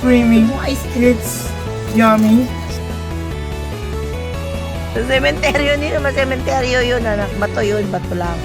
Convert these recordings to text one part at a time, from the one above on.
creamy. It's yummy. Sa sementeryo nila, sementeryo yun, anak. Bato yun, bato lang.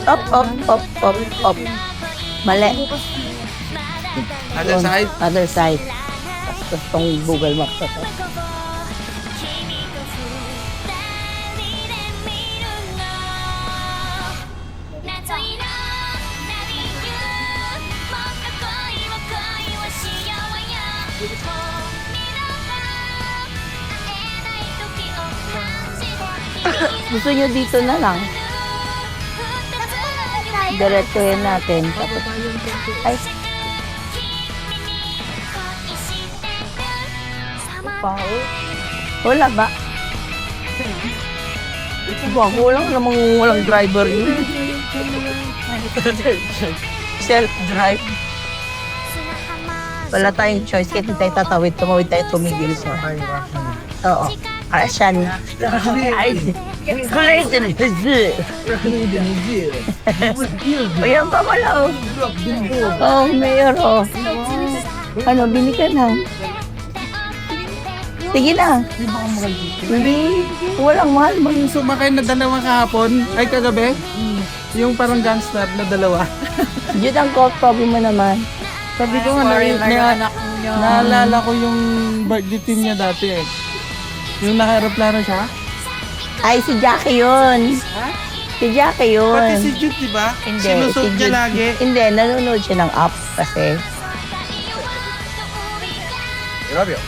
Up, up, up, up, up. Mali. Other side? Other side. Tapos itong Google Maps na to. Gusto nyo dito na lang. Diretsuhin natin. Tapos, ay. Wala ba? Walang driver yun. Self-drive. Wala tayong choice. Kahit tayo tatawid, tumigil siya. Oo. Asan? Ay, kulit na ito. Ayan pa pala, oh. Oh, mayor, oh. Ano, bili ka na? Sige na. Hindi, walang mahal. Sumakay na dalawa kahapon, ay kagabi. Yung parang gangster na dalawa. Yun ang problem mo naman. Sabi ko nga, naalala ko yung birthday team niya dati eh. Yung naka-aeroplano siya? Ay, si Jackie yun. Ha? Si Jackie yun. Pati si Jude, di ba? Hindi, Sinusot si niya Jude. lagi. Hindi, nanonood siya ng app kasi. Grabe.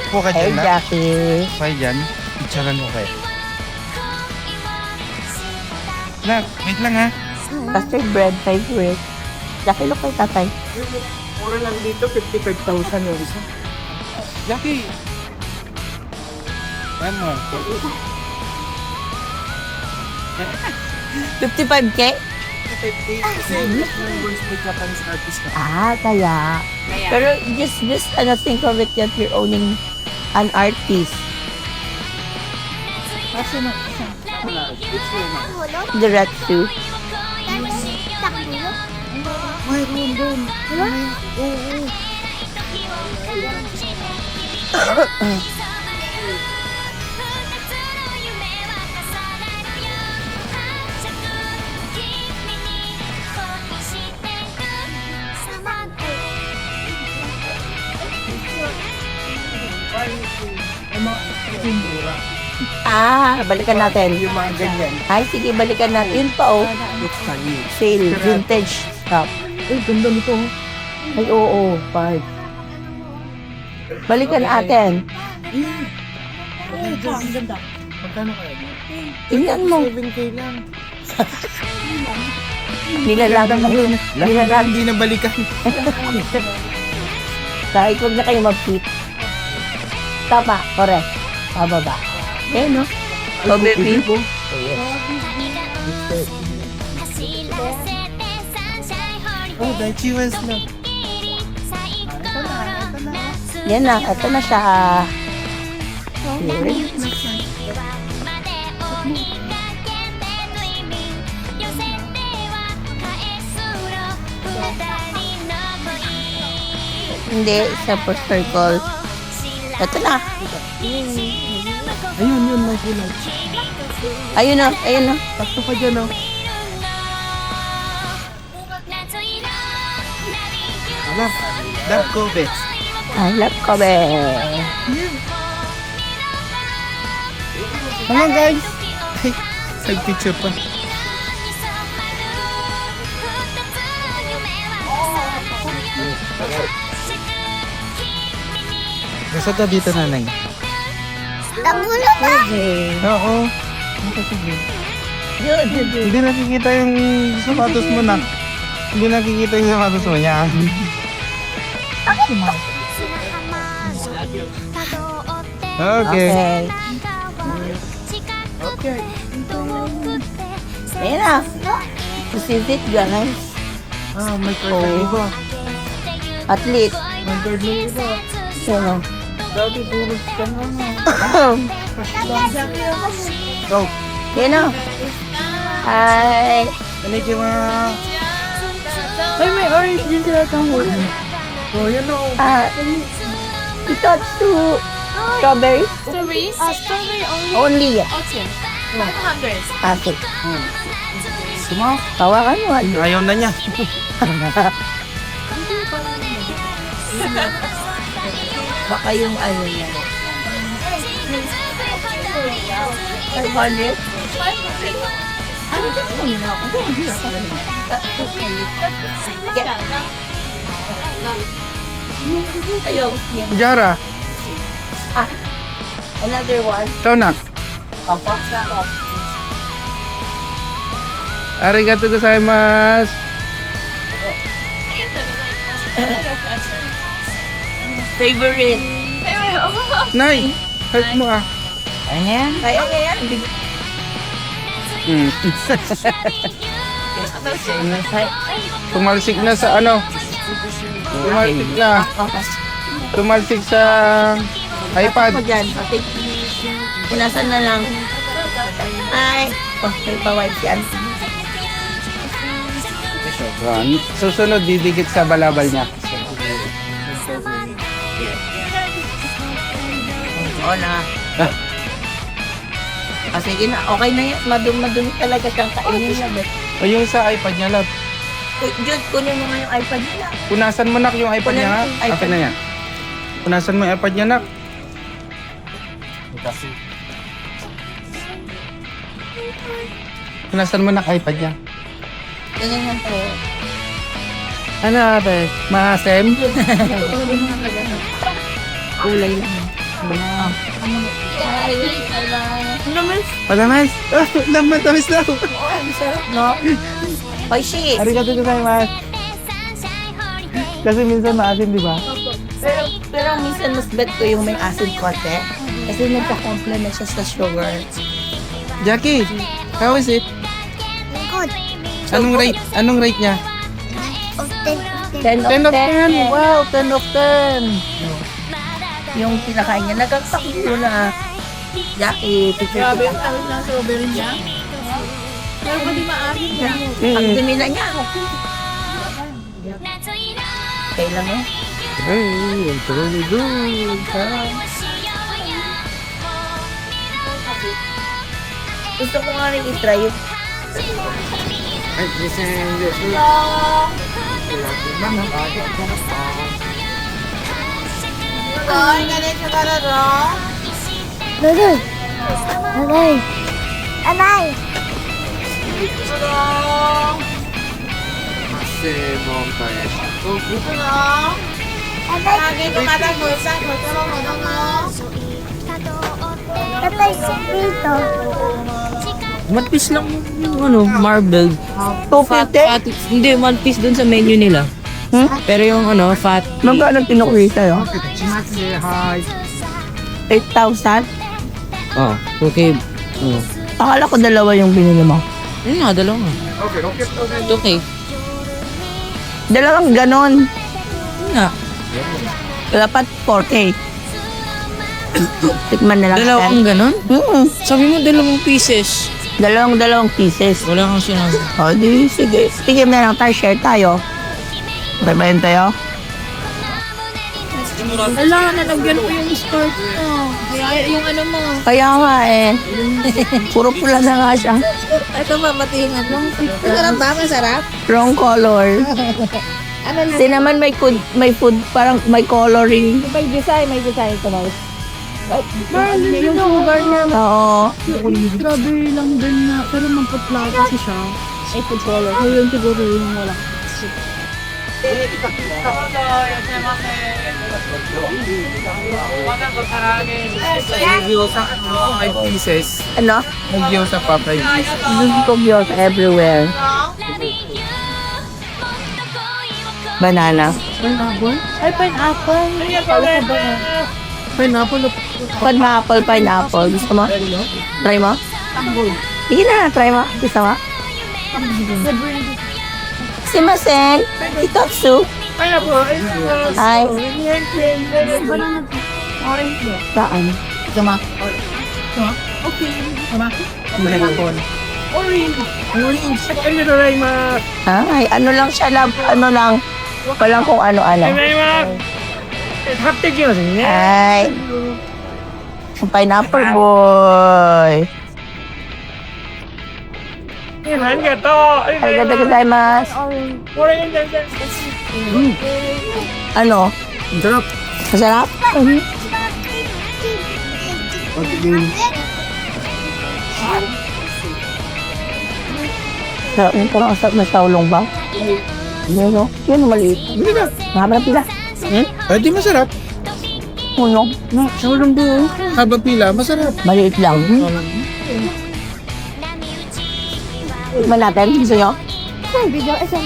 Upo ka Hey, dyan na. Jackie. Pay dyan. Itsalan mo kayo. Nak, wait lang ha. Custard bread, favorite. Jackie, look kay tatay. Mura lang dito, 55,000 yung isa. Jackie! Ano? 55K? 50. Kasi members may Japanese artist ka. Ah, kaya. Pero just think of it that you're owning an artist. Kasi na, Diretsu. mayroon doon. Oo. Balikan natin. Yung mga ganyan. Ay, sige, balikan natin. Yun pa, oh. It's funny. Sale, vintage shop. Ay, ganda nito. Ay, oo, 5. Balikan natin. Ang ganda. Magkano kaya? Tingnan mo. 7K lang. Nilalang. Hindi na balikan. Kahit huwag na kayo mag-fit. Tama, correct. Pababa. Eh, no? So, baby. Oh, Daichi was na. Yan na, ito na siya. Hindi, sa per circle. Ito na. Ayun, yun, may kulay. Ayun na, ayun na. Takto ka dyan, oh. Ala, Dark Kobe. I love Kobe. Come on, guys. Ay, side picture pa. Isa ka dito, nanay. Oo. Hindi nakikita yung sapatos mo na. Hindi nakikita yung sapatos mo niya. Okay. Okay. Enough. This is it, guys. Ah, may card iba. Athlete. May card na iba. Sino? Dati puro ka na. Go. Sino? Hi. Konnichiwa. Ay, may orange din sila kang huli. Oh, yan o. Ito, two strawberry. Strawberries? Strawberry Only. only. Okay. 500. Asik. Tuma. Tawakan mo. Ayaw na niya. Baka yung ano yan. 500? Ayaw. Jara. Another one. Ikaw na. Arigato gozaimasu. Favorite. Nay, help mo ah. Ayan. Kaya yan. Tumalsik na sa ano? Tumalsik na. Tumalsik sa iPad. Ako dyan. Okay. Punasan na lang. Ay. Okay, pa-wipe yan. Susunod, didikit sa balabal niya. Oo na. Sige na, okay na yan. Madumi talaga siyang kainin lang. O yung sa iPad niya, love. Jude, kunin mo nga yung iPad nila. Punasan mo nak yung iPad niya, ha? Punasan yung iPad. Akin na yan. Punasan mo yung iPad niya, nak. Punasan mo nak iPad niya. Ganyan yan po. Ano ate? Mahasem? Kulay lang. Lamas. Palamas? Ah, tamis daw. Ang sarap, no? Paishi. Arigato gozaimasu. Kasi minsan maasim, di ba? Pero minsan mas bet ko yung may acid konti. Kasi nagka-complement siya sa sugar. Jackie, how is it? Good. Anong rate niya? Of 10. 10 10 of 10. Wow, 10 of 10. Yung pinakain niya, nagkakakilo na. Jackie, picture Grabe ko. yung tawid ng strawberry niya. Pero pati maasim niya. Ang dumi na niya. Okay lang eh. Hey, it's really good. Gusto ko nga rin i-try yun. Bye-bye. Bye-bye. Bye-bye. Tatay si dito. One piece lang yung ano, marbled. 250? Hindi, one piece dun sa menu nila. Pero yung ano, fat. Magkano kinukuha tayo? 8,000? Oh, okay. Oh. Akala ko dalawa yung binili mo. Yun nga, dalawa nga. Okay. Dalawang ganon. Yun nga. Dapat 4K. Tikman na lang. Dalawang ganon? Sabi mo dalawang pieces. Dalawang pieces. Wala kang sinabi. O, di, sige. Sige na lang tayo, share tayo. Okay ba yun tayo? Kailangan na nagyan ko yung skirt mo. Kaya yung ano mo. Kaya nga eh. Puro pula na nga siya. Ito ba, matingan mo. Masarap ba? Masarap? Wrong color. Ano na? Di naman may food, parang may coloring. May design ito mo. Yung sugar niya. Oo. Strawberry lang din na. Pero magputla kasi siya. Ay, food color. So yun siguro yung wala. Gyoza, 5 pieces. Ano? Gyoza pa, 5 pieces. Gusto ko gyoza everywhere. Banana. Ay, pineapple. Pineapple. Pineapple. Gusto mo? Try mo? Sige na, try mo. Gusto mo? Simasen, Hitotsu. Hi. Saan? Ay, ano lang siya, love. Ano lang. Walang kung ano-ano. Ay. Ang pineapple boy. Arigatou gozaimasu. Ano? Sarap. Masarap? Sarap nito lang sa saulong ba? Yan o. Yan maliit. Mahaba na pila. Di masarap. Uno. Saulong doon. Haba pila, masarap. Maliit lang. Tikman natin. Gusto nyo? Video, isang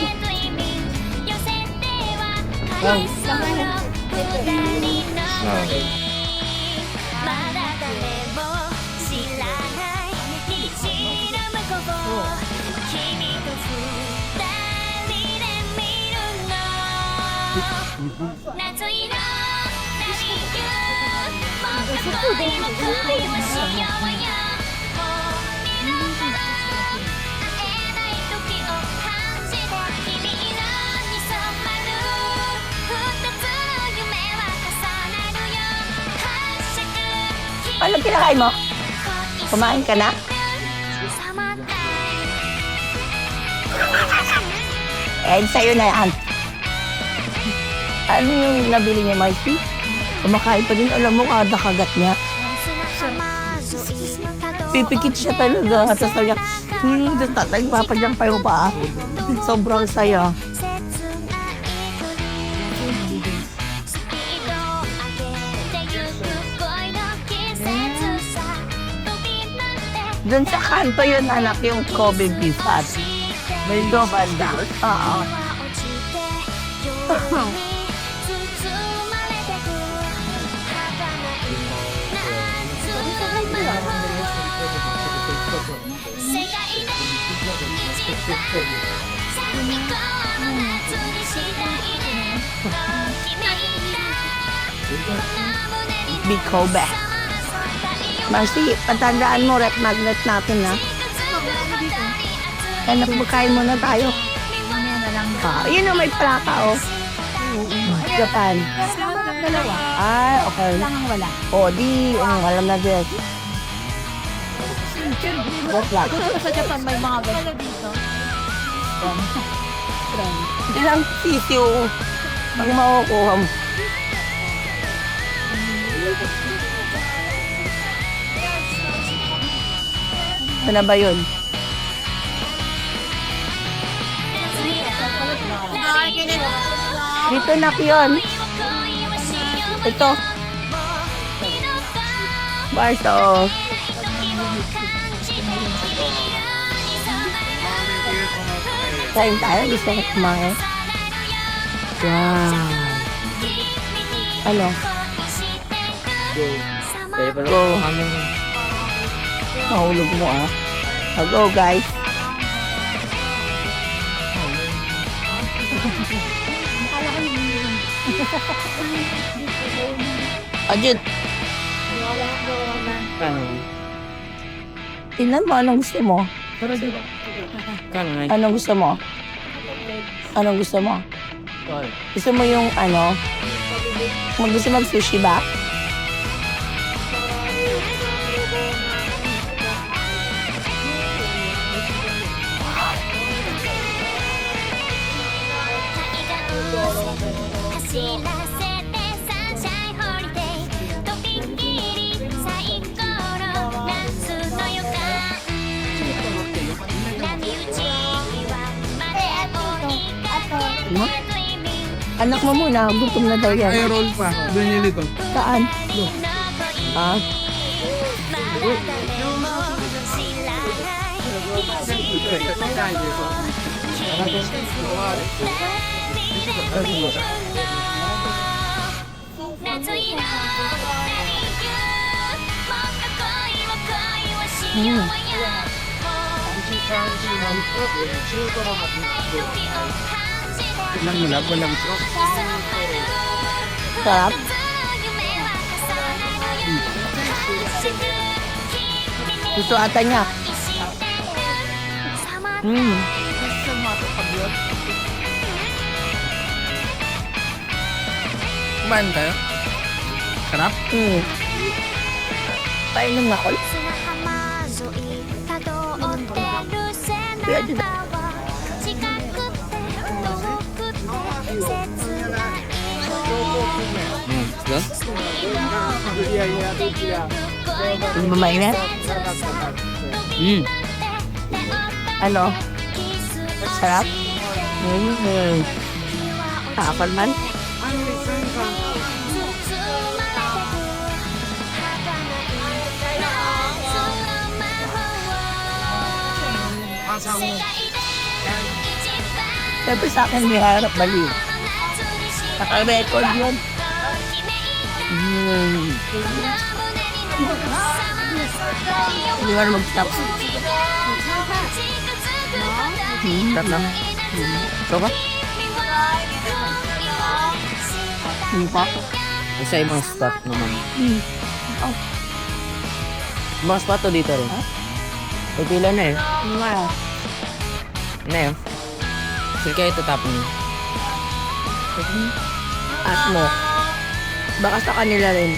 Ano kinakain mo? Kumain ka na? Eh, sa'yo na yan. Ano yung nabili niya, Marcy? Kumakain pa din. Alam mo, kada kagat niya. Pipikit siya talaga. Tapos sabi niya, nagpapadyang pa yung paa. Sobrang saya. Doon sa kanto yun, anak, yung Kobe beef at may banda. Oo. Big Kobe. Marcy, patandaan mo, rep magnet natin, ha? Kaya napagkain muna tayo. Yun o, may plaka, oh. Japan. Ay, okay. Wala. O, di, alam na din. What lang? Sa Japan may mga ganito dito. Ilang sisiyo ang makukuha mo. Ano ba yun? Dito na yun. Ito. Barso. Kain tayo. Gusto ko kumain. Wow. Ano? Go. Mahulog mo, ah. Go, guys. Ajit. Tingnan mo, anong gusto mo? Anong gusto mo? Anong gusto mo? Gusto mo yung ano? Gusto mag-sushi ba? Anak mo muna, gutom na daw yan. Ay, roll pa. Binili ko. Saan? Ah, Ilang mo na, walang shock. sarap. Gusto ata niya. Kumain tayo? Sarap? Painom nga ako. Kaya dyan. Ano ba mainit? Ano? Sarap? Kapal man? Siyempre sa akin may harap baliw. Naka-record yun. Hindi mo na mag-stop. Stop lang. Ito ba? Hindi pa. Sa ibang spot naman. Mga spot to dito rin. May pila na eh. Ano yun? Sige kayo tatapon niyo. At mo. Baka sa kanila rin.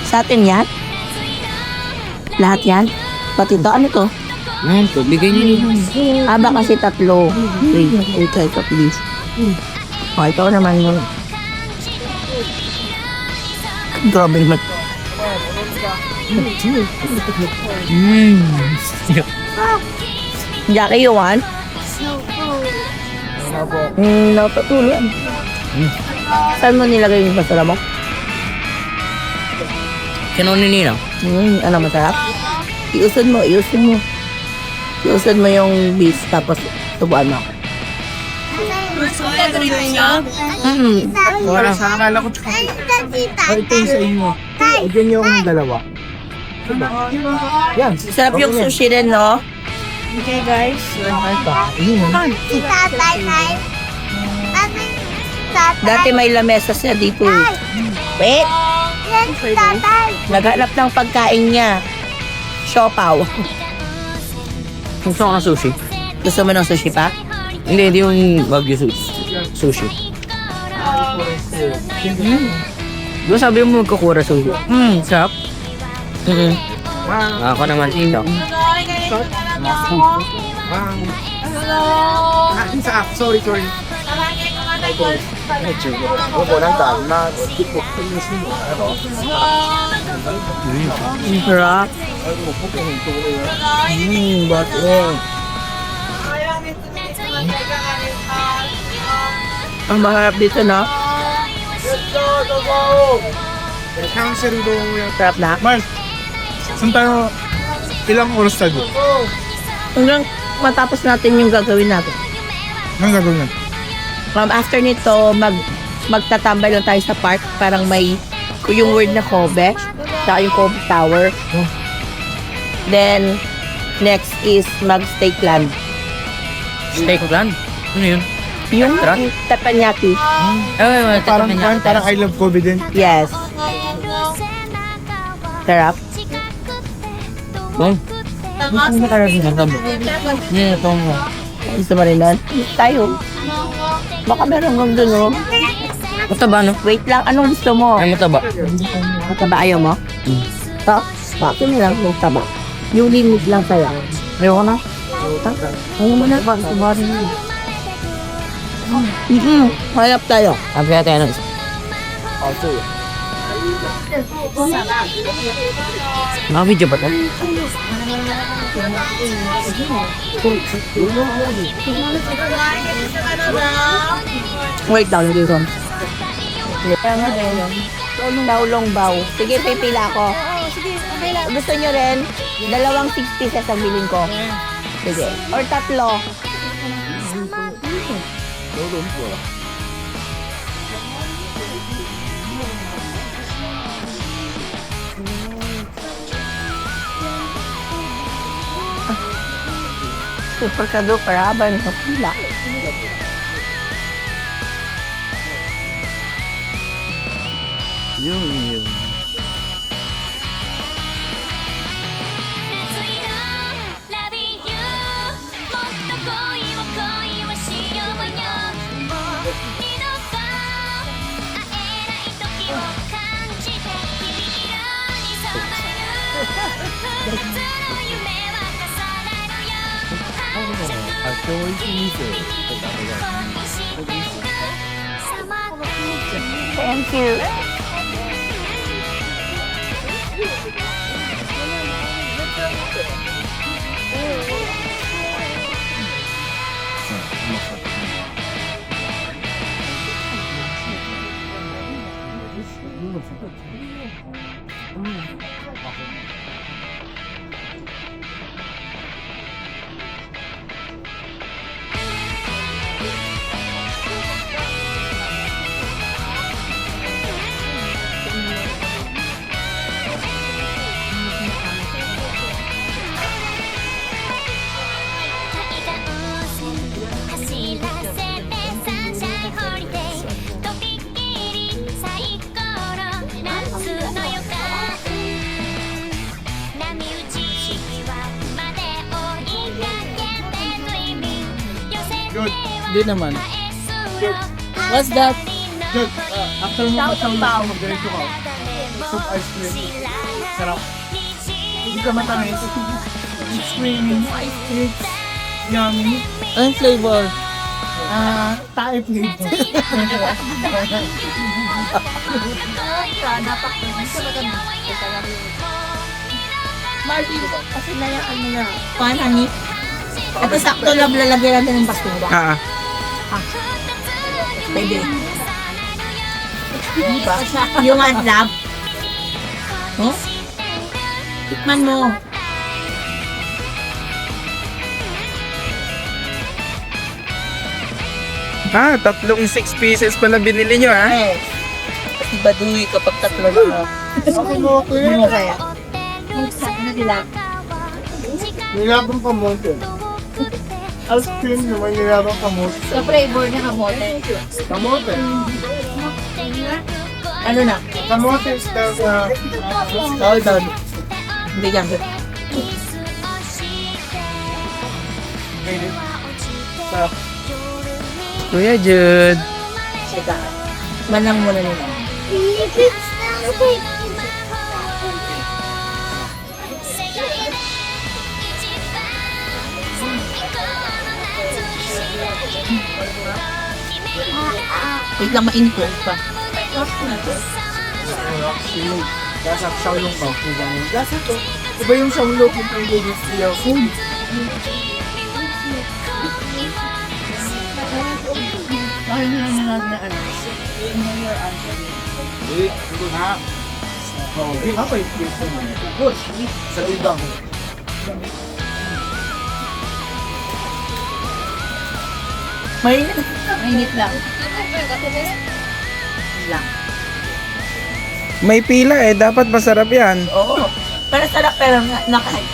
Sa atin yan? Lahat yan? Pati ito? Ano to? Ayan to, bigay niyo yun. Baka kasi tatlo. Wait, ito please. Ikaw naman yun. Grabe naman. Jackie, you want? Napatuloy. Saan mo nilagay yung masarap mo? Kinunin niyo. Ano masarap? Iusod mo. Iusod mo yung beef tapos tubuan mo. Wala sa akala ko. Ay, ito yung sa inyo. O, dyan yung dalawa. Yan. Sarap yung sushi rin, no? Okay, guys. Si tatay, nay. Tatay. Dati may lamesa siya dito. Wait! Yan si tatay. Naghanap ng pagkain niya. Siopaw. Gusto ko ng sushi. Gusto mo ng sushi pa? Hindi yung Wagyu sushi. Doon sabi mo magkukura sushi. Sarap. Ako naman ito. Sorry. Sarap. Ang maharap dito, no? Sarap na. Mars, saan tayo? Ilang oras tayo? Hanggang matapos natin yung gagawin natin. Anong gagawin natin? After nito, magtatambay lang tayo sa park. Parang may yung word na Kobe. Saka yung Kobe Tower. Then, next is mag-steak land. Steak land? Ano yun? Yung teppanyaki. Parang I love Kobe din. Yes. Sarap. Gusto mo rin nun? Tayo. Baka meron kang dun, no? Mataba, no? Wait lang, anong gusto mo? Ay, mataba. Mataba ayaw mo? Ito? Bakit mo lang yung taba? Yung limit lang sa'yo. Ayoko na. Ayaw mo na. Subarin mo. Hanap tayo. Sabi kaya tayo ng Nakabidyo ba ito? Wait lang, hindi ron. Taulong baw. Sige, pipila ako. Gusto nyo rin? 260 sa sabihin ko. Sige. Or 3. Super ka do, paraban sa pila. Yun. Thank you. Good. Hindi naman. What's that? Good. After mo masang ganito ka. Soup ice cream. Sarap. Hindi ka matamis. It's creamy. It's yummy. Anong flavor? Tae flavor. Marvin, kasi na yung ano na. Paano ni? Ito sakto lang lalagyan natin ng basura. Pwede. Diba? Yung adlap. Oh? Tikman mo. Tatlong 6 pieces pala binili nyo, ha? Eh. Kasi baduy kapag 3 na. Okay mo, okay. Ano kaya? Ano nila? Nilabang kamote. Ice cream naman nilabang kamote. Sa flavor niya kamote. Kamote. Ano na? Kamote is Hold on. Hindi yan. Sarap. Kuya Jude. Sika. Manang muna nila. Wait lang, mainit ko pa. Gasak saulong ka. Gasak to. Iba yung saulong yung ingredients niya. Food. Bakit nila na ano? Hindi ka pa yung good. Sa ibang. Mainit. Mainit lang. May pila dapat masarap yan. Oo. Pero sarap pero nakain.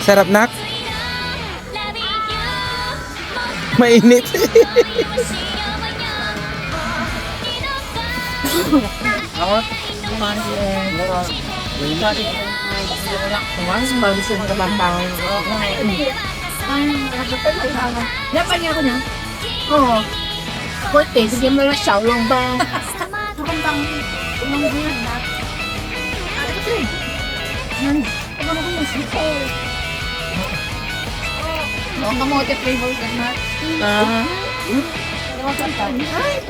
Sarap, nak? Mainit. Dapat niya ako na. Oo. Kote, sige mo lang siya. Long bang. Long bang. Long bang na. Kasi. Yan. Ano ko yung sito. Ang kamote flavor ka na.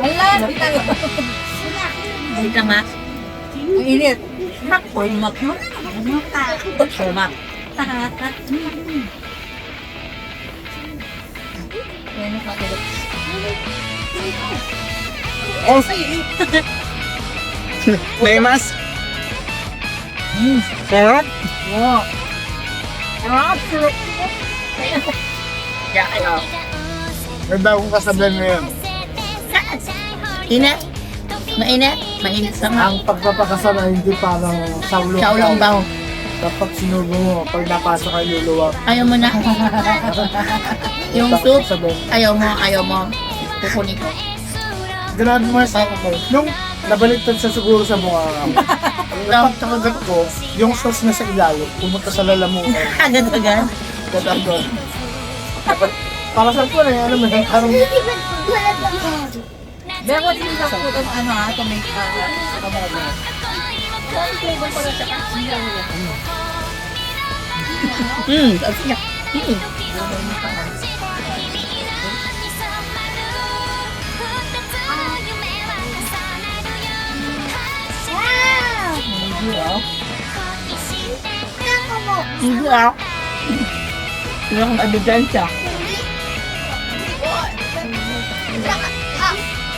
Wala. Wala. Wait lang ha. Ang init. Formak mo. Formak. Lemas. Sarap. Wow. May bagong kasablan ngayon. Init. Mainit. Mainit sa nga. Ang pagpapakasal ay hindi parang saulong. Saulong baho. Kapag sinubo mo, pag napasok ay luluwag. Ayaw mo na. Yung soup. Sabi, Ayaw mo. Kukunin ko. grabe mo sa nung nabaliktad sa siguro sa mukha ko. Napagtakagat ko, yung sauce na sa ilalim, pumunta sa lalamunan. Agad-agad. Gatagon. Para sa po na yan, ano man, parang Pero din sa food of ano ha, to make Sabi niya. Hindi ah. Hindi akong abigan siya.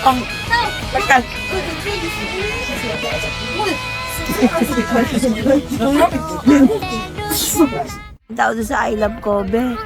Ang batal. Tao doon sa I Love Kobe.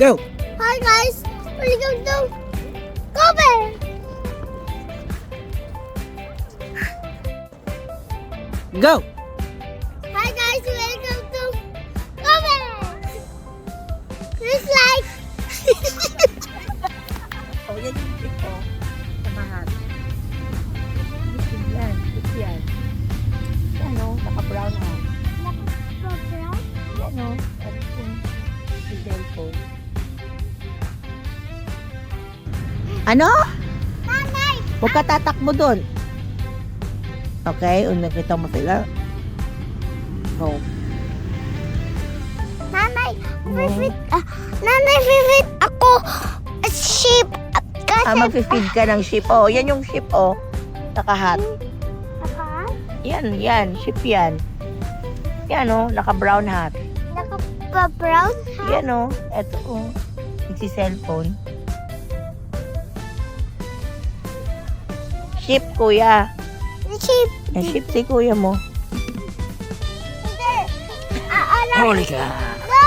Go. Hi guys, welcome to Kobe. Go. Hi guys, welcome to Kobe. Please like. Oh, yan yung tip ko. Samahan. Yan, yan. Yan o, naka-brown ha. Yan o, at yung cellphone. Ano? Nanay, Huwag ka tatakbo doon. Okay, nakita mo sila. Go. nanay, nanay, favorite ako sheep. Kasi Mag-feed ka ng sheep. Oh, yan yung sheep, oh. Nakahat. Yan, sheep yan. Yan, oh, naka-brown hat. naka-brown. Yan, oh. Eto, oh. Nagsi-cellphone. Sheep, kuya. Sheep. Yan, sheep si kuya mo. Holy ka. No!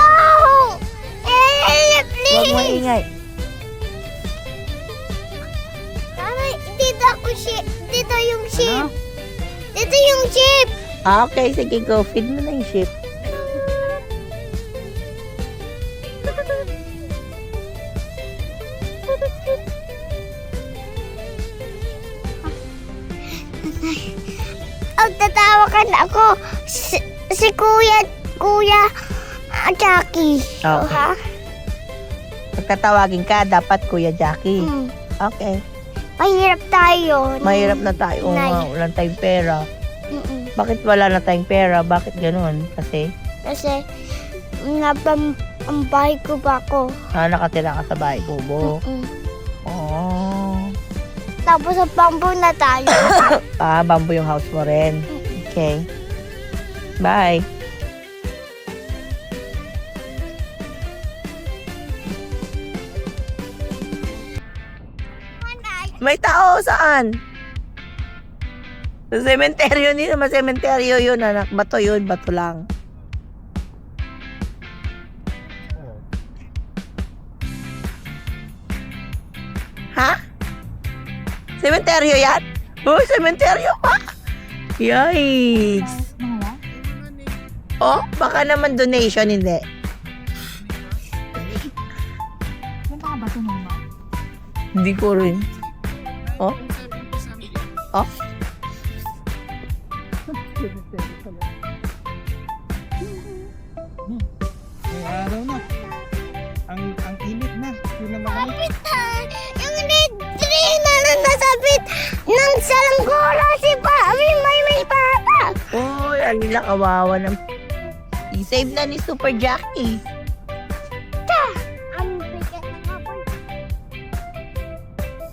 Huwag mo Please! ingay. Nanay, dito ako sheep. Dito yung sheep. Ano? Dito yung sheep. Ah, okay, sige, go. Feed mo na yung sheep. Tatawa ka na ako. Si Kuya Jackie. Okay. Ha? Pagtatawagin ka, dapat Kuya Jackie. Hmm. Okay. Mahirap tayo. Mahirap na tayo. Oo Nay. nga, wala tayong pera. Mm-mm. Bakit wala na tayong pera? Bakit ganun? Kasi, Kasi, ang bahay ko ba ako? nakatira ka sa bahay, bubo. Mm-mm. Oh. Tapos sa bamboo na tayo. Bamboo yung house mo rin. Okay. Bye. May tao saan? Sa sementeryo, hindi naman sementeryo yun, anak. Bato yun, bato lang. Ha? Sementeryo yan? Oh, sementeryo pa? Yikes. Oh, baka naman donation, hindi. Hindi ko rin. Oh? Oh? May araw na. Ang init na. Yun na malamig. Yung red tree na nasabit ng salanggora si Papi may pata. Uy, alila kawawa na. I-save na ni Super Jackie. Ang bigat ng hapon.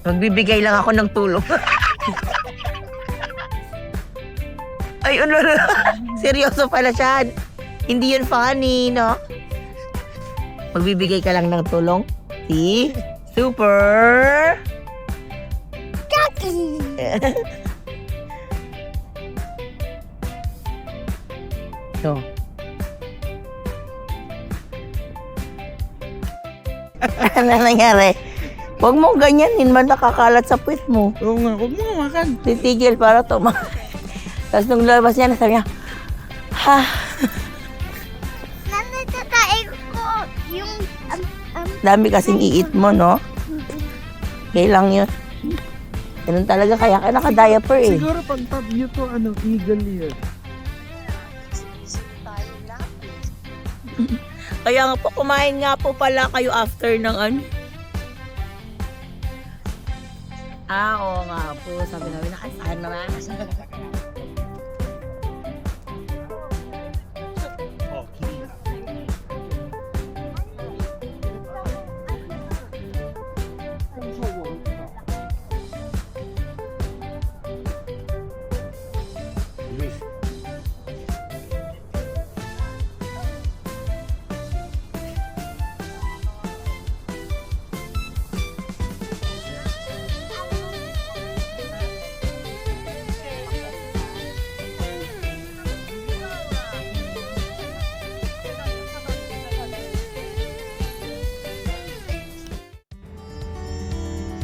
Magbibigay lang ako ng tulong. Ay, ano na. Seryoso pala siya. Hindi yun funny, no? Magbibigay ka lang ng tulong. Si Super Jackie. So. Ano nangyari? Huwag mo ganyanin, man nakakalat sa puwit mo. Oo nga, huwag mo nga makan. Titigil para Tapos nung labas niya, sabi niya, ha? Nanatatae ko yung Dami kasing iit mo, no? Okay lang yun. Ganun talaga, kaya ka naka-diaper eh. Siguro pag top view to, eagle yun. Kaya nga po, kumain nga po pala kayo after ng ano. Oo nga po, sabi namin na, saan naman?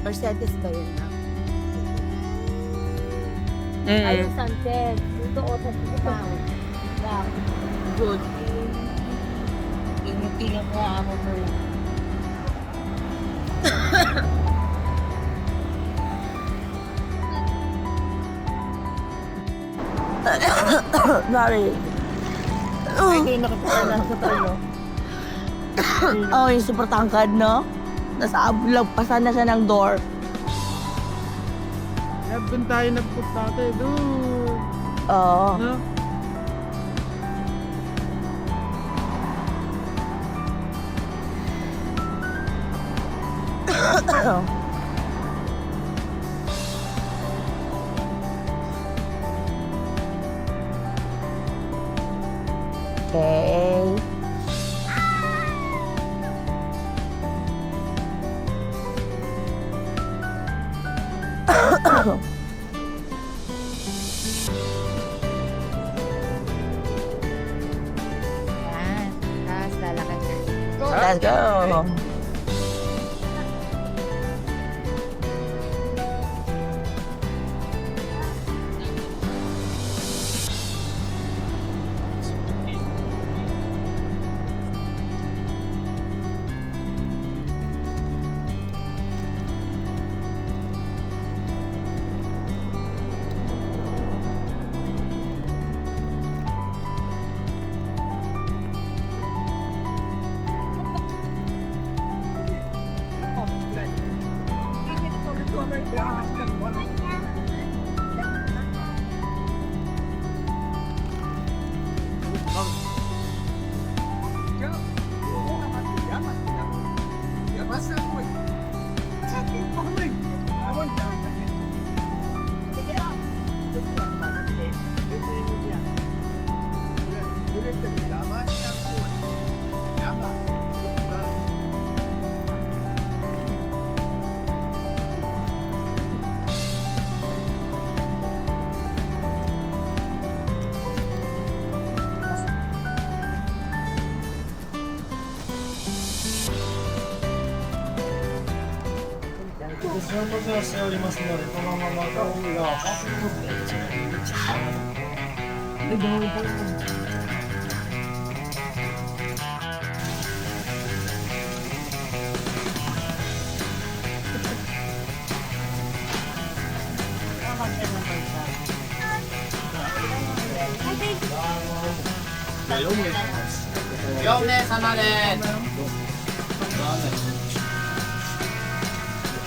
Mercedes ba yun na? Ay, sunset. Dito o sa sitaw. Good. Tingnan ko ako mo. Sorry. Ito yung nakapala sa tayo. Oh, yung super tangkad, no? Nasa lagpasan na siya ng door. Kaya doon tayo nagpunta tayo doon. Oo. No? Okay. Yan. Tapos lalakad na. Let's go.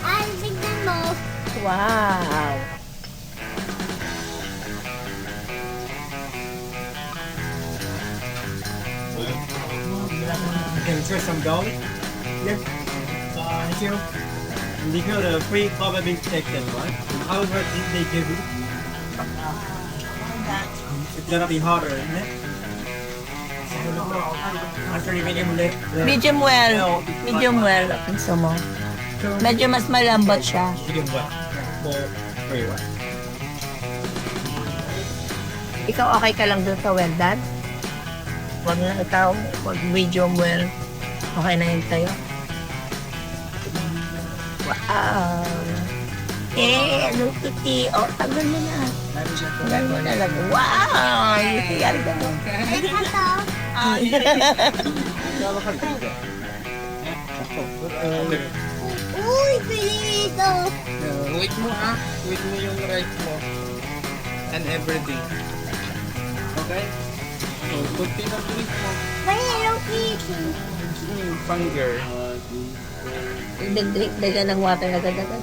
Ay, tignan mo. Wow! You can try some garlic. Yeah. Thank you. And you got a free probably taken, right? How much did they give you? It's gonna be harder, isn't it? Actually, medium late. Medium well. Medium well. Gusto mo? Medyo mas malambot siya. Medium well. More very well. Ikaw okay ka lang dun sa well done? Wag na ikaw. Wag medium well. Okay na yun sa'yo? Wow! Ano titi? O, tagal mo na. Tagal mo na lang. Wow! Yari ka mo. Uy, pili ito. Wait mo ha. Wait mo yung rice mo. And everything. Okay? So, kunti na drink mo. Mahirap ito. Finger. Nag-drink na ka ng water agad-agad.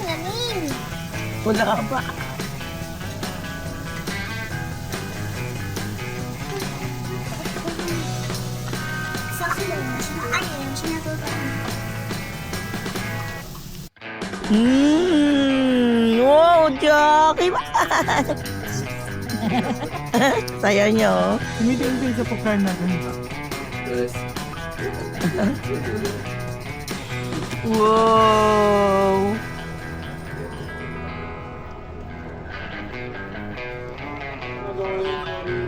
Lamin. Wala ka pa. Sa akin, ayun, sinatutuan. Wow, Jockey! Sayo nyo. Tumitingin din sa pagkain natin. Wow!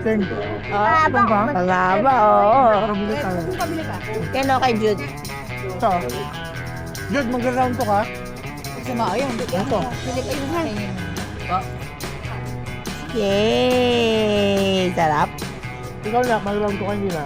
Thank you. Ah, Ito ba? Malaba, oo. Pabili tayo. Yan okay, Jude. Ito. Jude, mag-round to ka? Ito. Yay! Sarap. Ikaw na, mag-round to ka hindi na.